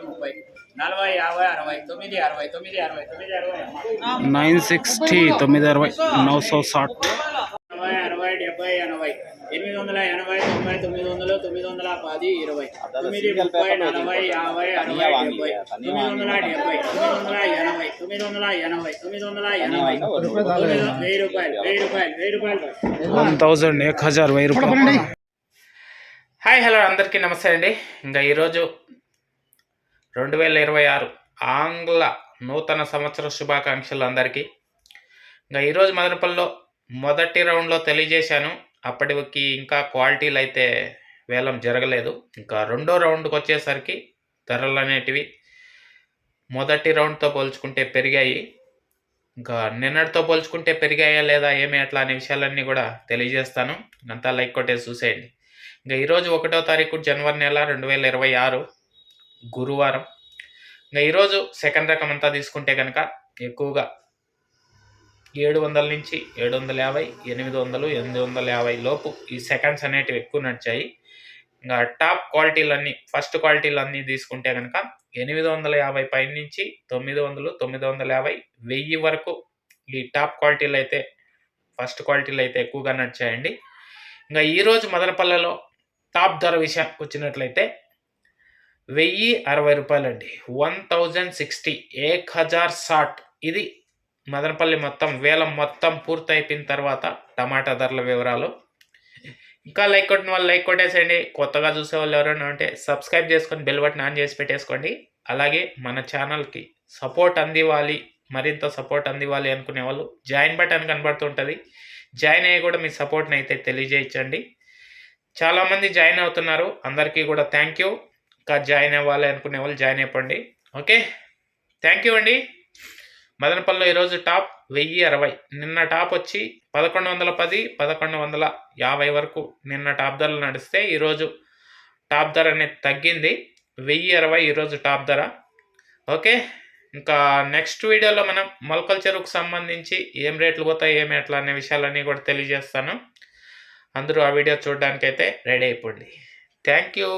30 40 50 60 9 60 960 960 960 60 70 80 880 90 900 910 20 9 30 40 50 60 70 980 1000 hi hello అందరికీ నమస్తే అండి. ఇంకా ఈరోజు 2026 ఆంగ్ల నూతన సంవత్సర శుభాకాంక్షలు అందరికీ. ఇంకా ఈరోజు మదనపల్లిలో మొదటి రౌండ్లో తెలియజేశాను, అప్పటికి ఇంకా క్వాలిటీలు అయితే వేలం జరగలేదు. ఇంకా రెండో రౌండ్కి వచ్చేసరికి ధరలు అనేటివి మొదటి రౌండ్తో పోల్చుకుంటే పెరిగాయి. ఇంకా నిన్నటితో పోల్చుకుంటే పెరిగాయా లేదా ఏమి అట్లా అనే విషయాలన్నీ కూడా తెలియజేస్తాను. అంతా లైక్ కొట్టేసి చూసేయండి. ఇంకా ఈరోజు 1వ తారీఖు జనవరి నెల 2026 గురువారం. ఇంకా ఈరోజు సెకండ్ రకం అంతా తీసుకుంటే కనుక ఎక్కువగా 700 నుంచి 750 800 850 లోపు ఈ సెకండ్స్ అనేటివి ఎక్కువ నడిచాయి. ఇంకా టాప్ క్వాలిటీలన్నీ ఫస్ట్ క్వాలిటీలన్నీ తీసుకుంటే కనుక 850 పైన నుంచి 900 950 1000 వరకు ఈ టాప్ క్వాలిటీలు అయితే ఫస్ట్ క్వాలిటీలు అయితే ఎక్కువగా నడిచాయండి. ఇంకా ఈరోజు మదనపల్లెలో టాప్ ధర విషయానికి వచ్చినట్లయితే 1060 రూపాయలండి. 1060 1060. ఇది మదనపల్లి మొత్తం వేలం మొత్తం పూర్తయిపోయిన తర్వాత టమాటా ధరల వివరాలు. ఇంకా లైక్ కొట్టిన వాళ్ళు లైక్ కొట్టేసేయండి. కొత్తగా చూసే వాళ్ళు ఎవరైనా ఉంటే సబ్స్క్రైబ్ చేసుకొని బెల్ బటన్ ఆన్ చేసి పెట్టేసుకోండి. అలాగే మన ఛానల్కి సపోర్ట్ అందివ్వాలి, మరింత సపోర్ట్ అందివ్వాలి అనుకునే వాళ్ళు జాయిన్ బటన్ కనబడుతుంటుంది, జాయిన్ అయ్యి కూడా మీ సపోర్ట్ని అయితే తెలియజేయించండి. చాలామంది జాయిన్ అవుతున్నారు, అందరికీ కూడా థ్యాంక్ యూ. ఇంకా జాయిన్ అవ్వాలి అనుకునే వాళ్ళు జాయిన్ అయిపోండి. ఓకే, థ్యాంక్ యూ అండి. మదనపల్లిలో ఈరోజు టాప్ 1060. నిన్న టాప్ వచ్చి 1110 1150 వరకు నిన్న టాప్ ధరలు నడిస్తే ఈరోజు టాప్ ధర అనేది తగ్గింది. 1060 ఈరోజు టాప్ ధర. ఓకే, ఇంకా నెక్స్ట్ వీడియోలో మనం మొలకల చెరువుకు సంబంధించి ఏం రేట్లు పోతాయి ఏమి ఎట్లా అనే విషయాలన్నీ కూడా తెలియజేస్తాను. అందరూ ఆ వీడియో చూడడానికైతే రెడీ అయిపోండి. Thank you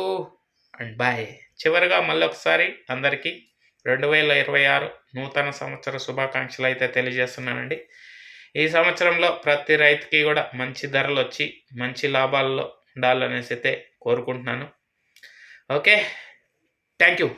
and bye. చివరిగా మళ్ళీ ఒకసారి అందరికీ 2026 నూతన సంవత్సర శుభాకాంక్షలు అయితే తెలియజేస్తున్నానండి. ఈ సంవత్సరంలో ప్రతి రైతుకి కూడా మంచి ధరలు వచ్చి మంచి లాభాల్లో ఉండాలనేసి అయితే కోరుకుంటున్నాను. Okay, thank you.